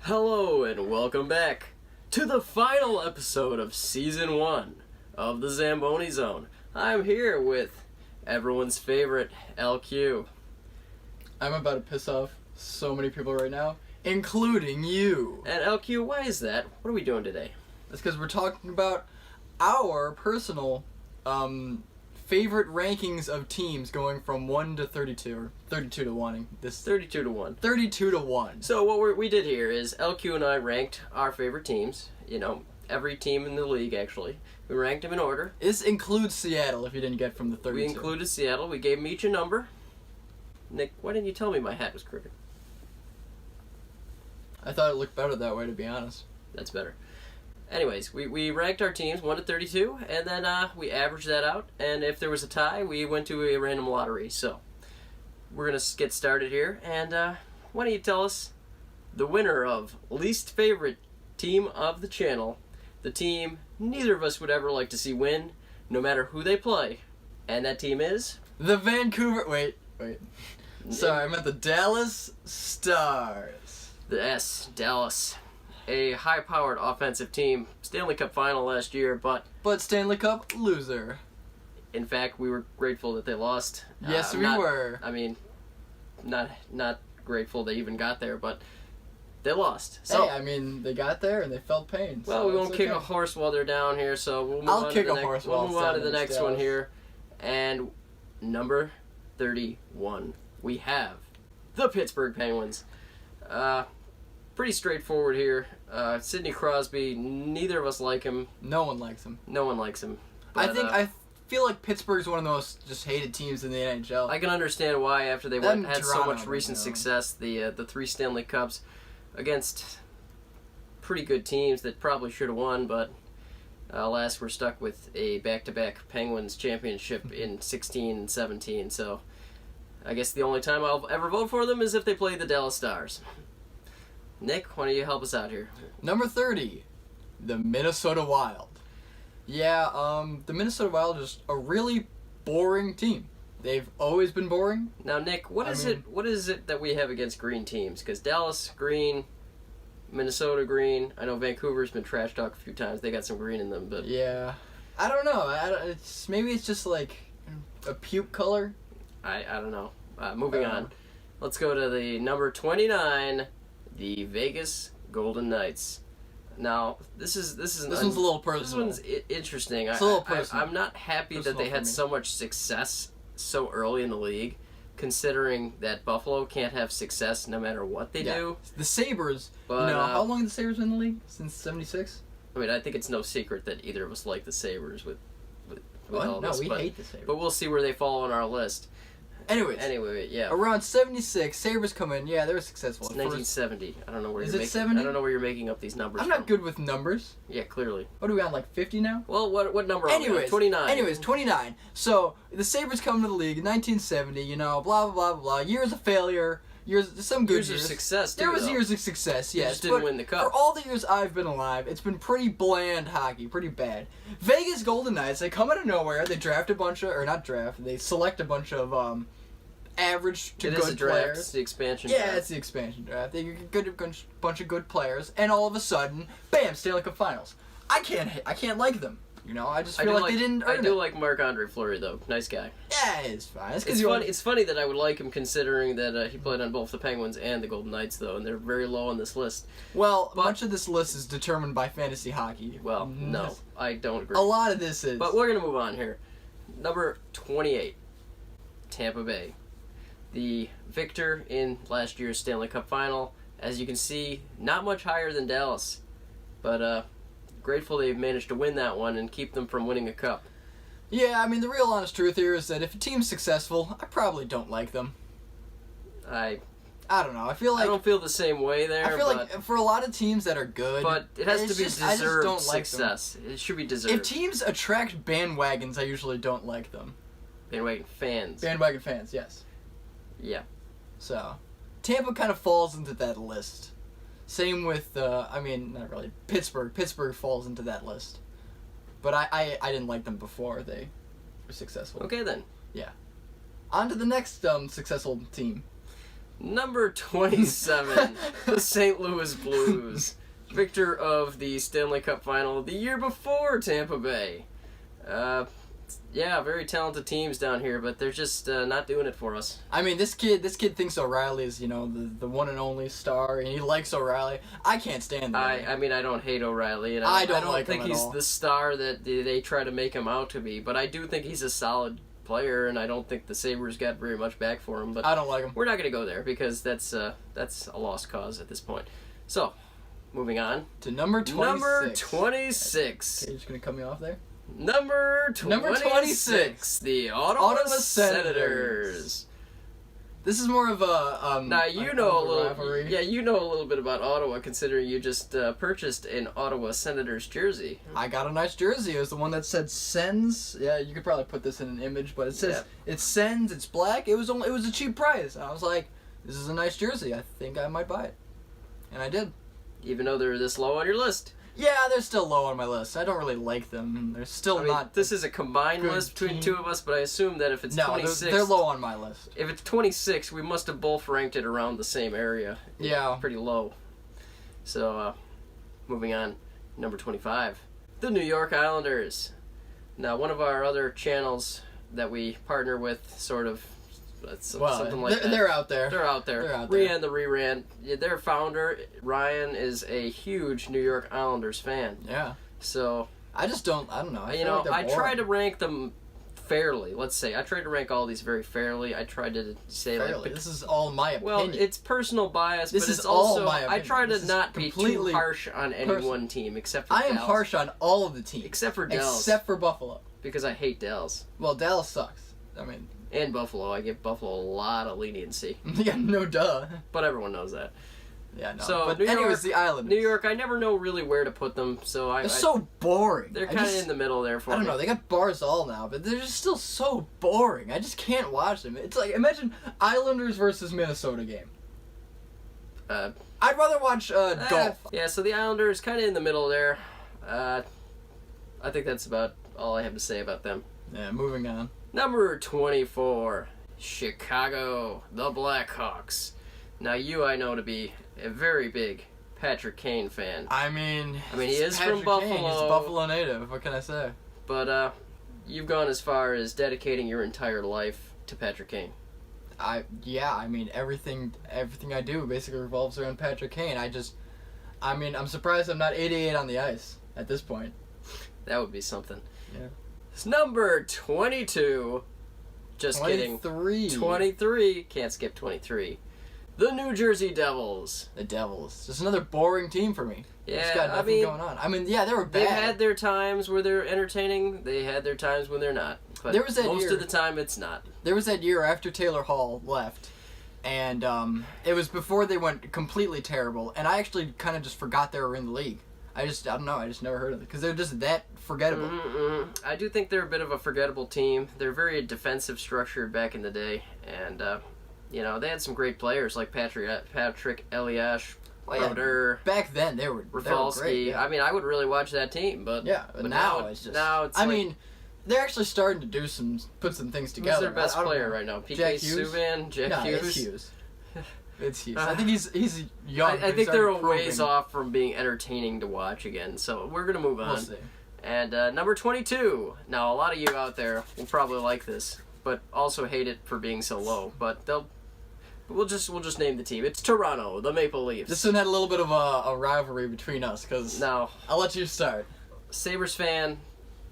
Hello and welcome back to the final episode of Season 1 of the Zamboni Zone. I'm here with everyone's favorite LQ. I'm about to piss off so many people right now, including you. And LQ, why is that? What are we doing today? That's because we're talking about our personal favorite rankings of teams going from 1 to 32, or 32 to 1. This 32 to 1. 32 to 1. So what we did here is LQ and I ranked our favorite teams. You know, every team in the league, actually. We ranked them in order. This includes Seattle, if you didn't get from the 32. We included Seattle. We gave them each a number. Nick, why didn't you tell me my hat was crooked? I thought it looked better that way, to be honest. That's better. Anyways, we ranked our teams 1 to 32, and then we averaged that out, and if there was a tie, we went to a random lottery. So, we're going to get started here, and why don't you tell us the winner of least favorite team of the channel, the team neither of us would ever like to see win, no matter who they play, and that team is... The Vancouver... Wait. Sorry, I meant the Dallas Stars. The S, Dallas. A high-powered offensive team, Stanley Cup final last year, but Stanley Cup loser. in fact, we were grateful that they lost. Yes, we were. I mean, not grateful they even got there, but they lost. So, hey, I mean, they got there and they felt pain. Well, so we won't kick a horse while they're down here, so we'll move on to the next one here. And number 31, we have the Pittsburgh Penguins. Pretty straightforward here. Sidney Crosby, neither of us like him. No one likes him. No one likes him. But, I feel like Pittsburgh's one of the most just hated teams in the NHL. I can understand why after they had so much recent success, the 3 Stanley Cups against pretty good teams that probably should have won, but alas, we're stuck with a back-to-back Penguins championship in 16 and 17, so I guess the only time I'll ever vote for them is if they play the Dallas Stars. Nick, why don't you help us out here? Number 30, the Minnesota Wild. Yeah, the Minnesota Wild is a really boring team. They've always been boring. Now, Nick, what is it that we have against green teams? Because Dallas, green, Minnesota, green. I know Vancouver's been trash talked a few times. They got some green in them, but... Yeah. I don't know. Maybe it's just like a puke color. I don't know. Moving on. Let's go to the number 29... the Vegas Golden Knights. Now, this one's a little personal. This one's interesting. It's a little personal. I'm not happy that they had so much success so early in the league, considering that Buffalo can't have success no matter what they do. The Sabres, but, how long have the Sabres been in the league? Since 76? I mean, I think it's no secret that either of us like the Sabres with all this. No, we hate the Sabres. But we'll see where they fall on our list. Anyway, yeah. Around 76, Sabres come in. Yeah, they were successful. It's 1970. I don't know where you're making. 70? I don't know where you're making up these numbers. I'm not good with numbers. Yeah, clearly. What are we on, like 50 now? Well, what number are we on? 29. Anyways, 29. So, the Sabres come to the league in 1970, blah, blah, blah, blah. Years of failure. Some good years. Years of success, too, There was years of success, yes. They just didn't win the cup. For all the years I've been alive, it's been pretty bland hockey, pretty bad. Vegas Golden Knights, they come out of nowhere. They draft a bunch of, or not draft, they select a bunch of, average to good players. It's the expansion draft. Yeah, it's the expansion draft. They get a bunch of good players, and all of a sudden, bam, Stanley Cup Finals. I can't like them. I just feel like they didn't earn it. I do like Marc-Andre Fleury, though. Nice guy. Yeah, it's fine. It's funny that I would like him, considering that he played on both the Penguins and the Golden Knights, though, and they're very low on this list. Well, much of this list is determined by fantasy hockey. Well, no, I don't agree. A lot of this is. But we're going to move on here. Number 28, Tampa Bay. The victor in last year's Stanley Cup Final. As you can see, not much higher than Dallas. But grateful they've managed to win that one and keep them from winning a cup. Yeah, I mean, the real honest truth here is that if a team's successful, I probably don't like them. I don't know. I feel like... I don't feel the same way there. I feel like for a lot of teams that are good... But it has to be deserved success. It should be deserved. If teams attract bandwagons, I usually don't like them. Bandwagon fans. Bandwagon fans, yes. Yeah. So, Tampa kind of falls into that list. Same with, not really, Pittsburgh. Pittsburgh falls into that list. But I didn't like them before they were successful. Okay, then. Yeah. On to the next successful team. Number 27, the St. Louis Blues. Victor of the Stanley Cup Final the year before Tampa Bay. Yeah, very talented teams down here, but they're just not doing it for us. I mean, this kid thinks O'Reilly is, you know, the one and only star, and he likes O'Reilly. I can't stand the guy. I mean, I don't hate O'Reilly, and I don't like think him at he's all. the star that they try to make him out to be. But I do think he's a solid player, and I don't think the Sabres got very much back for him. But I don't like him. we're not going to go there because that's a lost cause at this point. So, moving on To number 26. Number 26. Okay, you're just going to cut me off there? Number 26. The Ottawa Senators. This is more of a Now you know a little. rivalry. Yeah, you know a little bit about Ottawa, considering you just purchased an Ottawa Senators jersey. I got a nice jersey. It was the one that said Sens. Yeah, you could probably put this in an image, but it says it's Sens. It's black. It was a cheap price. And I was like, this is a nice jersey. I think I might buy it, and I did. Even though they're this low on your list. Yeah, they're still low on my list. I don't really like them. They're still I mean, not. This is a combined good list between team. two of us, but I assume that if it's No, 26, they're low on my list. if it's 26, we must have both ranked it around the same area. Yeah. Pretty low. So, moving on, number 25, the New York Islanders. Now, one of our other channels that we partner with, sort of, something like that. They're out there. They're out there. They're out there. Rian the Reran. Yeah, their founder, Ryan, is a huge New York Islanders fan. Yeah. So, I don't know. I you feel know, like they're I try boring. to rank them fairly. Let's say I tried to rank all these very fairly. I tried to say Fairly. like, This is all my opinion. well, it's personal bias, This but is it's all also my I opinion. try to This is not be too completely harsh on any personal. one team, except for I am Dallas. harsh on all of the teams. Except for Dallas, Except for Buffalo. because I hate Dallas Well, Dallas sucks. I mean, and Buffalo. I give Buffalo a lot of leniency, yeah, no duh. but everyone knows that. Yeah, no. So, but New anyways, York- the Islanders. New York, I never know really where to put them, so They're so boring. they're I kind of just- in the middle there for I don't me. know. They got Barzal now, but they're just still so boring. I just can't watch them. It's like imagine Islanders versus Minnesota game. I'd rather watch golf. Yeah, so the Islanders kind of in the middle there. I think that's about all I have to say about them. Yeah, moving on. Number 24, Chicago, the Blackhawks. Now you I know to be a very big Patrick Kane fan, I mean, he it's is from Patrick Kane. He's a Buffalo. Buffalo native. What can I say? but you've gone as far as dedicating your entire life to Patrick Kane. I mean everything I do basically revolves around Patrick Kane. I'm surprised I'm not 88 on the ice at this point. That would be something. Yeah. It's number 22. Just kidding. 23. 23. Can't skip 23. The New Jersey Devils. The Devils. Just another boring team for me. Just got Yeah, I nothing mean, going on. I mean, yeah, they were bad. they've had their times where they're entertaining. They had their times when they're not. But There was that most year- of the time, it's not. There was that year after Taylor Hall left, and it was before they went completely terrible, and I actually kind of just forgot they were in the league. I don't know, I just never heard of it, because they're just that forgettable. I do think they're a bit of a forgettable team. They're very defensive structured back in the day, and they had some great players like Patrick Elias, Well, yeah, Brodeur, back then, they were Rafalski. great. Yeah, I mean, I would really watch that team, but but now it's just... now it's I like, mean, they're actually starting to put some things together. who's their best I don't player know. right now? PK Jack Hughes? Subban, Jack No, Hughes. it's Hughes. It's Hughes. I think he's young. I but he's think they're a already ways proving- off from being entertaining to watch again, so we're gonna move on. We'll see. And number 22. Now, a lot of you out there will probably like this, but also hate it for being so low. But we'll just name the team. It's Toronto, the Maple Leafs. This one had a little bit of a rivalry between us, because Now, I'll let you start. Sabres Sabres fan,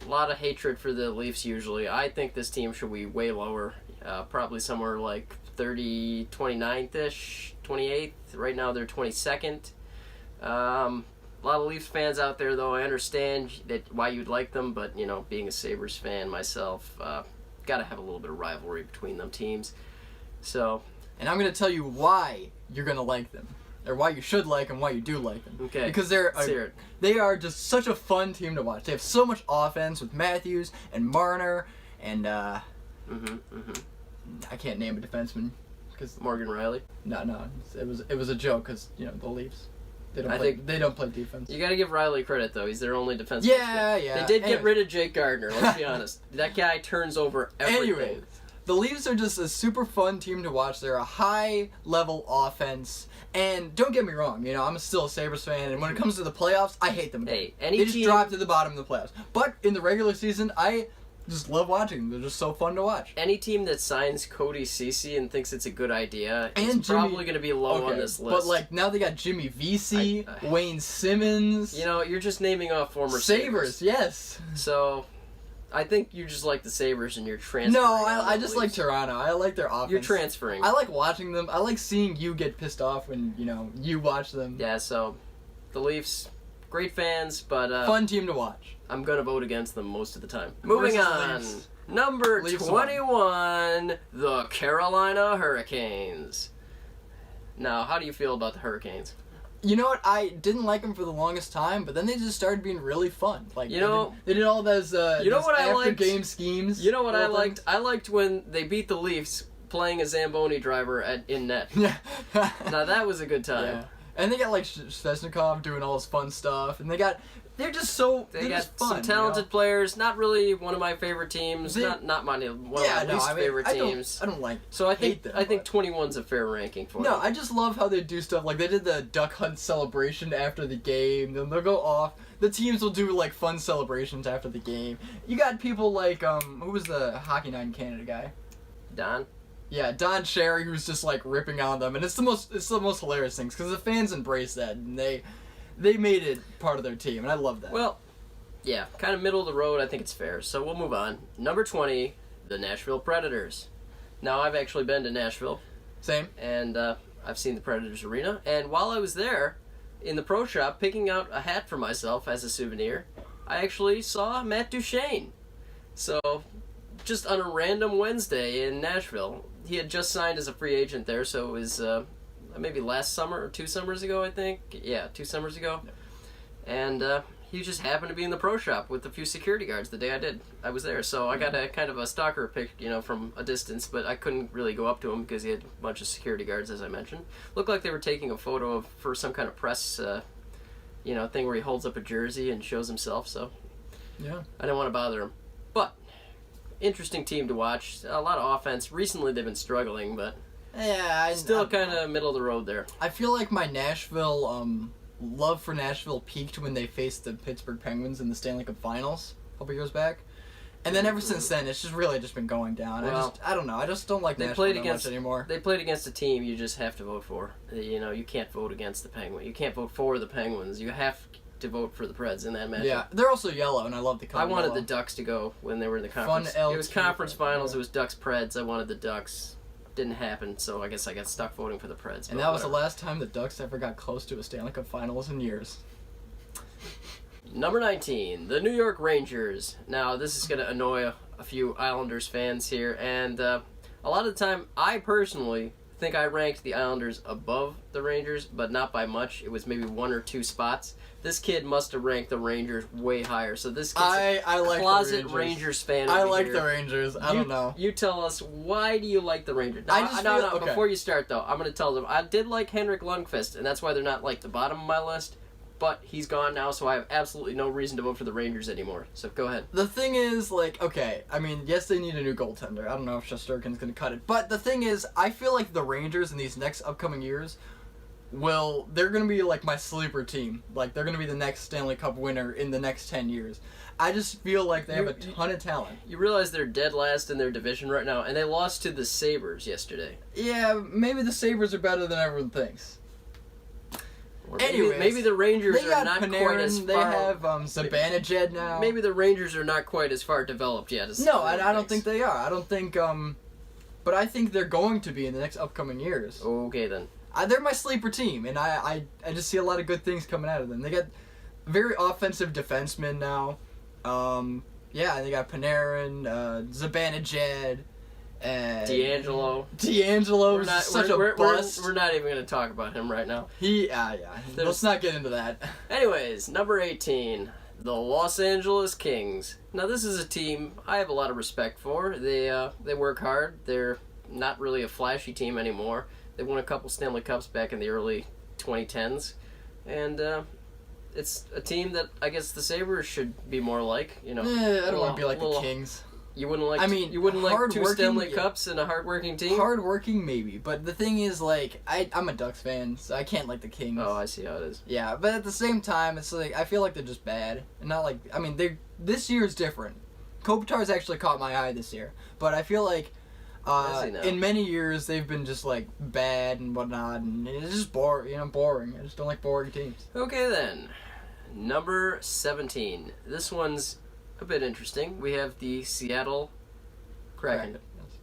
a lot of hatred for the Leafs usually. I think this team should be way lower. Probably somewhere like 29th-ish, 28th. Right now they're 22nd. A lot of Leafs fans out there, though. I understand why you'd like them, but, being a Sabres fan myself, got to have a little bit of rivalry between them teams. So, And I'm going to tell you why you're going to like them. Or why you should like them, why you do like them. okay. Because Let's hear it. they are just such a fun team to watch. They have so much offense with Matthews and Marner and I can't name a defenseman because Morgan Riley. no, it was a joke because the Leafs they I don't play defense. You got to give Riley credit, though. He's their only defenseman. Yeah. They did get Anyways. rid of Jake Gardner, let's be honest. That guy turns over everything. Anyways, The Leafs are just a super fun team to watch. They're a high-level offense. And don't get me wrong, you know, I'm still a Sabres fan, and when it comes to the playoffs, I hate them. Hey, they just drop to the bottom of the playoffs. But in the regular season, I just love watching them. They're just so fun to watch. Any team that signs Cody Ceci and thinks it's a good idea is probably going to be low on this list. But, like, now they got Jimmy Vesey, Wayne Simmons. You know, you're just naming off former Sabres. Yes. So, I think you just like the Sabres and you're transferring. No, I just like Toronto. I like their offense. You're transferring. I like watching them. I like seeing you get pissed off when, you know, you watch them. Yeah, so, the Leafs, great fans, but... fun team to watch. I'm going to vote against them most of the time. Moving on. Number 21, the Carolina Hurricanes. Now, how do you feel about the Hurricanes? You know what? I didn't like them for the longest time, but then they just started being really fun. Like, you know, they did all those after-game schemes. You know what I liked? I liked when they beat the Leafs playing a Zamboni driver in net. Yeah. Now, that was a good time. Yeah. And they got, like, Svechnikov doing all this fun stuff, and they're just so they got just fun, some talented players. Not really one of my favorite teams. Not one of my least favorite teams. I don't like. So I think them, I think 21's a fair ranking for them. No, I just love how they do stuff. Like they did the duck hunt celebration after the game. Then they'll go off. The teams will do like fun celebrations after the game. You got people like who was the Hockey Night in Canada guy? Don. Yeah, Don Cherry, who's just like ripping on them, and it's the most hilarious things because the fans embrace that and they made it part of their team, and I love that. Well, yeah, kind of middle of the road. I think it's fair. So we'll move on. Number 20, the Nashville Predators. Now, I've actually been to Nashville. Same. And I've seen the Predators Arena. And while I was there in the pro shop picking out a hat for myself as a souvenir, I actually saw Matt Duchene. So, just on a random Wednesday in Nashville, he had just signed as a free agent there, so it was... maybe last summer or 2 summers ago, I think. Yeah, 2 summers ago. Yeah. And he just happened to be in the pro shop with a few security guards the day I was there. So I got a kind of a stalker pic, you know, from a distance, but I couldn't really go up to him because he had a bunch of security guards, as I mentioned. Looked like they were taking a photo for some kind of press, thing where he holds up a jersey and shows himself. So yeah, I didn't want to bother him. But interesting team to watch. A lot of offense. Recently they've been struggling, but. Yeah, still kind of middle of the road there. I feel like my Nashville love for Nashville peaked when they faced the Pittsburgh Penguins in the Stanley Cup Finals a couple years back, and then ever since then it's just really been going down. Well, I don't know. I just don't like Nashville that much anymore. They played against a team you just have to vote for. You know, you can't vote against the Penguins. You can't vote for the Penguins. You have to vote for the Preds in that match. Yeah, they're also yellow, and I love the color. I wanted yellow. The Ducks to go when they were in the conference. It was conference finals. It was Ducks Preds. I wanted the Ducks. Didn't happen, so I guess I got stuck voting for the Preds. And that was the last time the Ducks ever got close to a Stanley Cup Finals in years. Number 19, the New York Rangers. Now, this is going to annoy a few Islanders fans here, and a lot of the time, I personally think I ranked the Islanders above the Rangers, but not by much. It was maybe 1 or 2 spots. This kid must have ranked the Rangers way higher. So this kid's I like closet Rangers fan. I like the Rangers. I don't know. You tell us, why do you like the Rangers? Now, okay. Before you start though, I'm going to tell them I did like Henrik Lundqvist, and that's why they're not like the bottom of my list. But he's gone now, so I have absolutely no reason to vote for the Rangers anymore. So go ahead. The thing is, like, okay, I mean, yes, they need a new goaltender. I don't know if Shesterkin's going to cut it. But the thing is, I feel like the Rangers in these next upcoming years they're going to be like my sleeper team. Like, they're going to be the next Stanley Cup winner in the next 10 years. I just feel like they have a ton of talent. You realize they're dead last in their division right now, and they lost to the Sabres yesterday. Yeah, maybe the Sabres are better than everyone thinks. Maybe the Rangers are not Panarin, quite as far. They have Zibanejad now. Maybe the Rangers are not quite as far developed yet. I don't think they are. I don't think. But I think they're going to be in the next upcoming years. Okay then. They're my sleeper team, and I just see a lot of good things coming out of them. They got very offensive defensemen now. Yeah, they got Panarin, Zibanejad. D'Angelo is such a bust. We're not even going to talk about him right now. Let's not get into that. Anyways, number 18, the Los Angeles Kings. Now, this is a team I have a lot of respect for. They work hard. They're not really a flashy team anymore. They won a couple Stanley Cups back in the early 2010s. And it's a team that I guess the Sabres should be more like. I don't want to be like the Kings. You wouldn't like. I mean, you wouldn't like 2 hardworking, Stanley yeah. Cups and a hardworking team. Hardworking, maybe, but the thing is, like, I'm a Ducks fan, so I can't like the Kings. Oh, I see how it is. Yeah, but at the same time, it's like I feel like they're just bad, and not like I mean, this year's different. Kopitar's actually caught my eye this year, but I feel like I see now. in many years they've been just like bad and whatnot, and it's just boring. I just don't like boring teams. Okay then, number 17. This one's a bit interesting. We have the Seattle Kraken. Yes.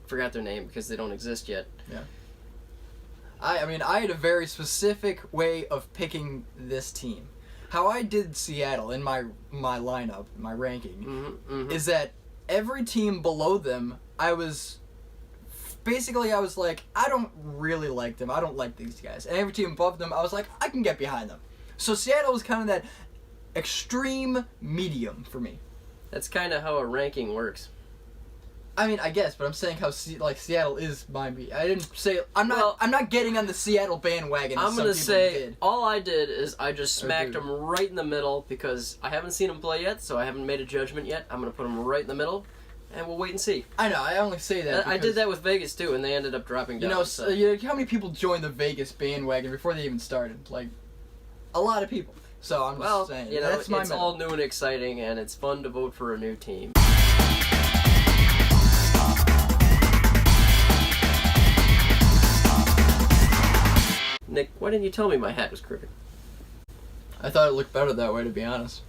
Forgot their name because they don't exist yet. Yeah. I mean, I had a very specific way of picking this team. How I did Seattle in my lineup, my ranking, is that every team below them, I was like, I don't really like them. I don't like these guys. And every team above them, I was like, I can get behind them. So Seattle was kind of that extreme medium for me. That's kind of how a ranking works. I mean, I guess, but I'm saying how Seattle is my beat. I didn't say I'm not getting on the Seattle bandwagon. I'm gonna say did. all I did is I just smacked them right in the middle because I haven't seen them play yet, so I haven't made a judgment yet. I'm gonna put them right in the middle, and we'll wait and see. I know. I only say that. I did that with Vegas too, and they ended up dropping down. How many people joined the Vegas bandwagon before they even started? Like, a lot of people. So I'm just saying. That's my it's all new and exciting, and it's fun to vote for a new team. Nick, why didn't you tell me my hat was crooked? I thought it looked better that way, to be honest.